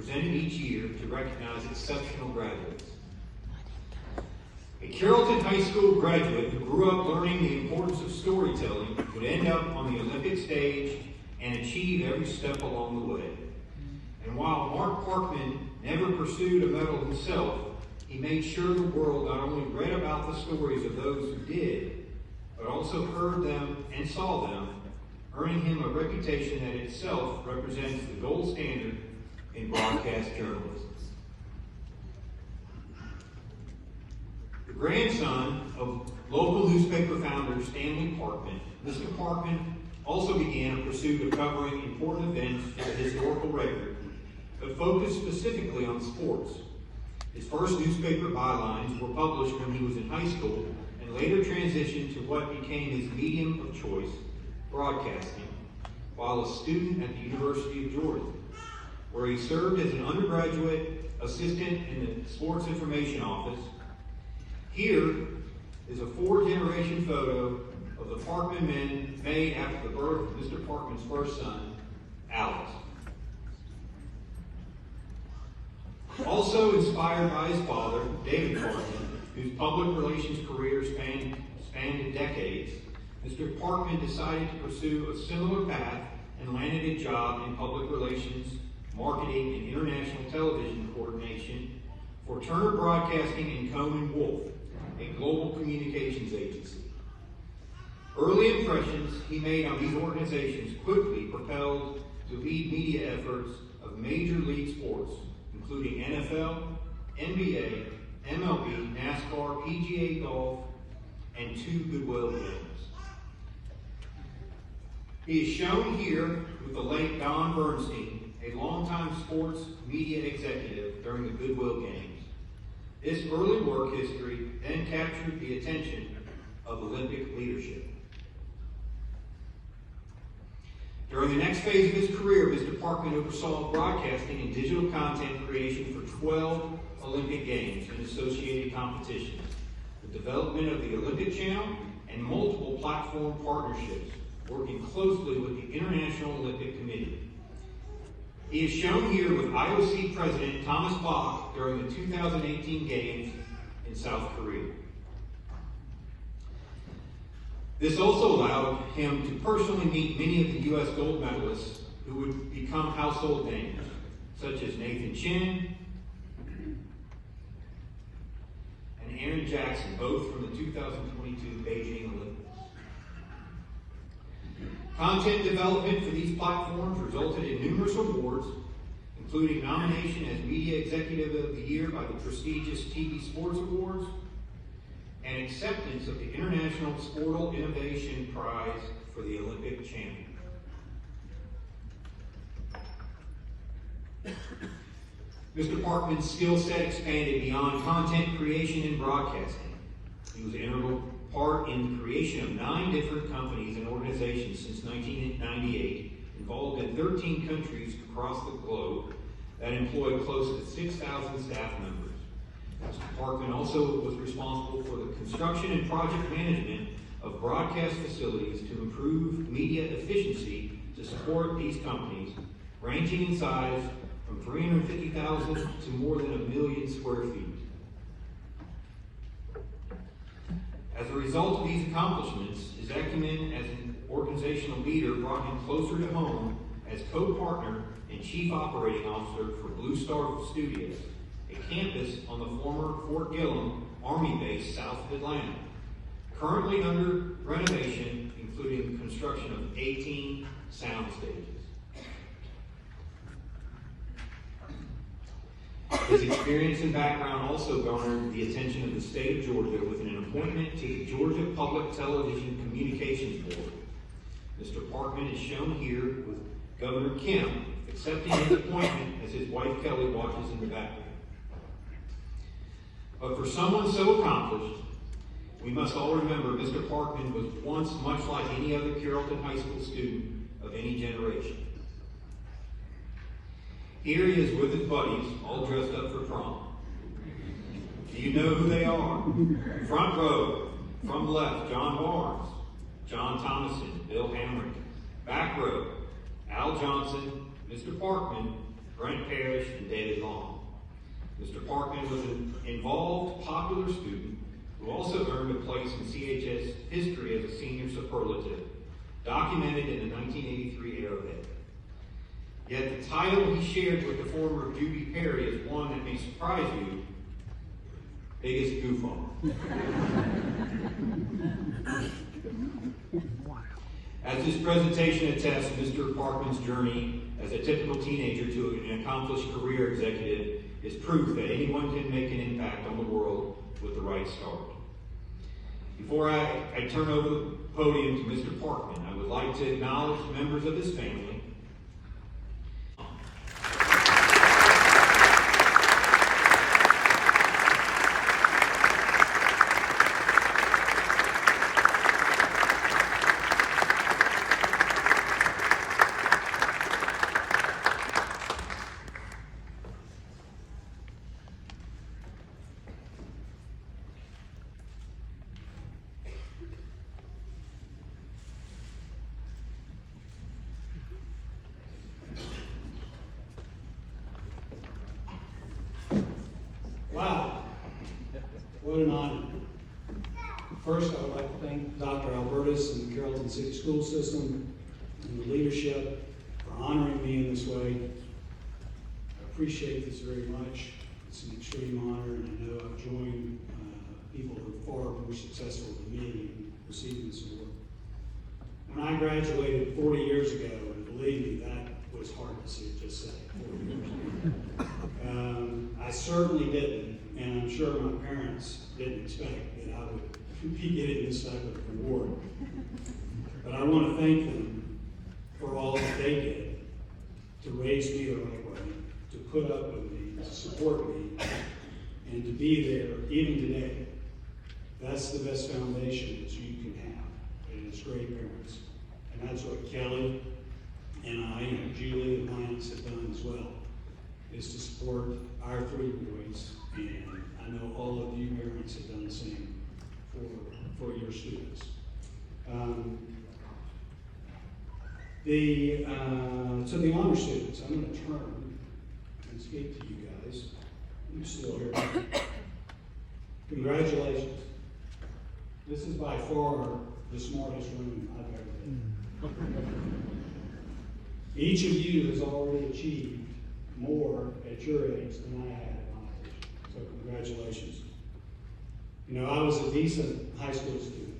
presented each year to recognize exceptional graduates. A Carrollton High School graduate who grew up learning the importance of storytelling would end up on the Olympic stage and achieve every step along the way. And while Mark Parkman never pursued a medal himself, he made sure the world not only read about the stories of those who did, but also heard them and saw them, earning him a reputation that itself represents the gold standard in broadcast journalism. The grandson of local newspaper founder Stanley Parkman, Mr. Parkman also began a pursuit of covering important events for the historical record, but focused specifically on sports. His first newspaper bylines were published when he was in high school and later transitioned to what became his medium of choice, broadcasting, while a student at the University of Georgia, where he served as an undergraduate assistant in the Sports Information Office. Here is a 4-generation photo of the Parkman men made after the birth of Mr. Parkman's first son, Alex. Also inspired by his father, David Parkman, whose public relations career spanned decades, Mr. Parkman decided to pursue a similar path and landed a job in public relations, marketing, and international television coordination for Turner Broadcasting and Cohn & Wolfe, a global communications agency. Early impressions he made on these organizations quickly propelled to lead media efforts of major league sports, including NFL, NBA, MLB, NASCAR, PGA Golf, and 2 Goodwill games. He is shown here with the late Don Bernstein, a longtime sports media executive during the Goodwill games. This early work history then captured the attention of Olympic leadership. During the next phase of his career, Mr. Parkman oversaw broadcasting and digital content creation for 12 Olympic Games and associated competitions, the development of the Olympic Channel, and multiple platform partnerships, working closely with the International Olympic Committee. He is shown here with IOC President Thomas Bach during the 2018 Games in South Korea. This also allowed him to personally meet many of the U.S. gold medalists who would become household names, such as Nathan Chen and Aaron Jackson, both from the 2022 Beijing Olympics. Content development for these platforms resulted in numerous awards, including nomination as Media Executive of the Year by the prestigious TV Sports Awards, and acceptance of the International Sportal Innovation Prize for the Olympic Champion. Mr. Parkman's skill set expanded beyond content creation and broadcasting. He was an integral part in the creation of 9 different companies and organizations since 1998, involved in 13 countries across the globe that employed close to 6,000 staff members. Mr. Parkman also was responsible for the construction and project management of broadcast facilities to improve media efficiency to support these companies, ranging in size from 350,000 to more than 1 million square feet. As a result of these accomplishments, his acumen as an organizational leader brought him closer to home as co-partner and chief operating officer for Blue Star Studios, a campus on the former Fort Gillem Army base south of Atlanta, currently under renovation, including the construction of 18 sound stages. His experience and background also garnered the attention of the state of Georgia with an appointment to the Georgia Public Television Communications Board. Mr. Parkman is shown here with Governor Kemp accepting his appointment as his wife Kelly watches in the background. But for someone so accomplished, we must all remember Mr. Parkman was once much like any other Carrollton High School student of any generation. Here he is with his buddies, all dressed up for prom. Do you know who they are? Front row, from left, John Barnes, John Thomason, Bill Hamrick. Back row, Al Johnson, Mr. Parkman, Brent Perry, cherished and David Long. Mr. Parkman was an involved, popular student who also earned a place in CHS history as a senior superlative, documented in the 1983 Arrowhead. Yet the title he shared with the former Judy Perry is one that may surprise you: biggest goof-off. As this presentation attests, Mr. Parkman's journey as a typical teenager to an accomplished career executive is proof that anyone can make an impact on the world with the right start. Before I turn over the podium to Mr. Parkman, I would like to acknowledge members of his family. Wow, what an honor. First, I would like to thank Dr. Albertus and the Carrollton City School System and the leadership for honoring me in this way. I appreciate this very much. It's an extreme honor, and I know I've joined people who are far more successful than me in receiving this award. When I graduated 40 years ago, and believe me, that was hard to see, just say, 40 years ago. I certainly didn't, and I'm sure my parents didn't expect that I would be getting this type of reward. But I want to thank them for all that they did to raise me the right way, to put up with me, to support me, and to be there even today. That's the best foundation that you can have, and it's great parents. And that's what Kelly and I and Julie and Lance have done as well, is to support our three boys, and I know all of you parents have done the same for your students. To the honor students, I'm going to turn and speak to you guys. You're still here. Congratulations. This is by far the smartest room I've ever been. Each of you has already achieved more at your age than I had at my age. So congratulations. You know, I was a decent high school student.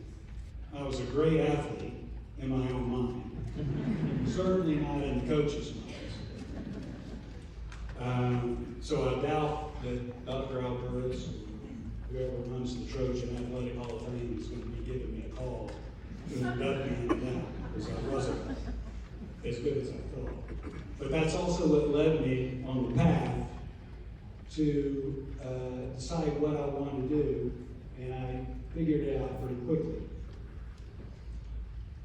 I was a great athlete in my own mind. Certainly not in the coach's minds. So I doubt that Dr. Albertus, whoever runs the Trojan Athletic Hall of Fame, is going to be giving me a call to induct me into that, because I wasn't as good as I thought. But that's also what led me on the path to decide what I wanted to do, and I figured it out pretty quickly.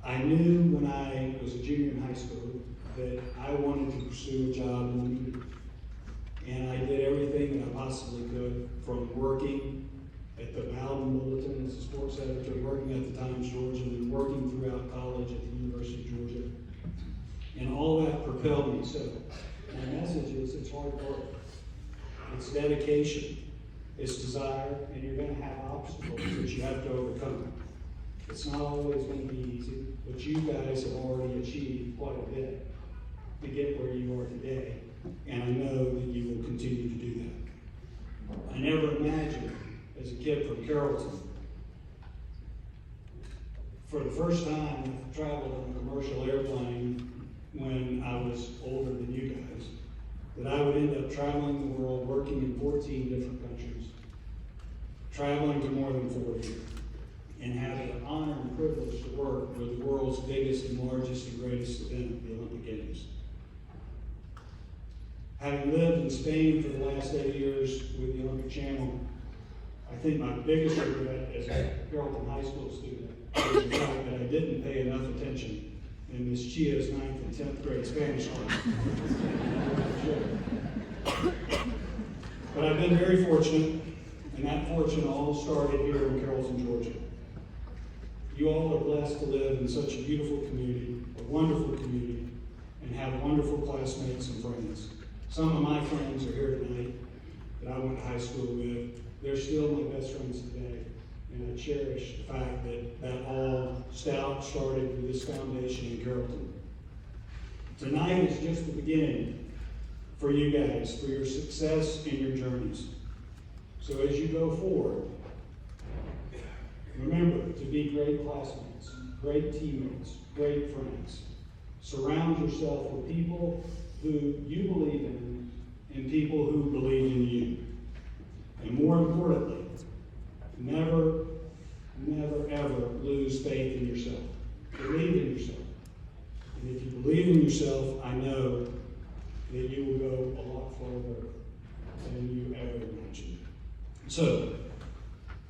I knew when I was a junior in high school that I wanted to pursue a job in the media. And I did everything that I possibly could, from working at the Bowden Bulletin as a sports editor, working at the Times Georgia, and then working throughout college at the University of Georgia. And all that propelled me. So my message is, it's hard work. It's dedication. It's desire. And you're going to have obstacles that you have to overcome. It's not always going to be easy, but you guys have already achieved quite a bit to get where you are today. And I know that you will continue to do that. I never imagined, as a kid from Carrollton, for the first time I traveled on a commercial airplane when I was older than you guys, that I would end up traveling the world, working in 14 different countries, traveling to more than 40, and have the honor and privilege to work with the world's biggest and largest and greatest event, the Olympic Games. Having lived in Spain for the last 8 years with the Olympic Channel, I think my biggest regret as a Carrollton High School student was the fact that I didn't pay enough attention in Miss Chia's 9th and 10th grade Spanish class. But I've been very fortunate, and that fortune all started here in Carrollton, Georgia. You all are blessed to live in such a beautiful community, a wonderful community, and have wonderful classmates and friends. Some of my friends are here tonight that I went to high school with. They're still my best friends today. And I cherish the fact that all started with this foundation in Carrollton. Tonight is just the beginning for you guys, for your success in your journeys. So as you go forward, remember to be great classmates, great teammates, great friends. Surround yourself with people who you believe in and people who believe in you. And more importantly, never, ever lose faith in yourself. Believe in yourself. And if you believe in yourself, I know that you will go a lot further than you ever imagined. So,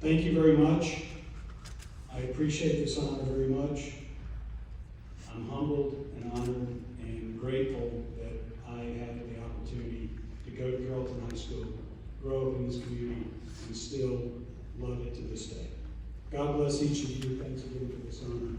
thank you very much. I appreciate this honor very much. I'm humbled and honored and grateful that I had the opportunity to go to Carrollton High School, grow up in this community, and still love it to this day. God bless each of you. Thanks again for this honor.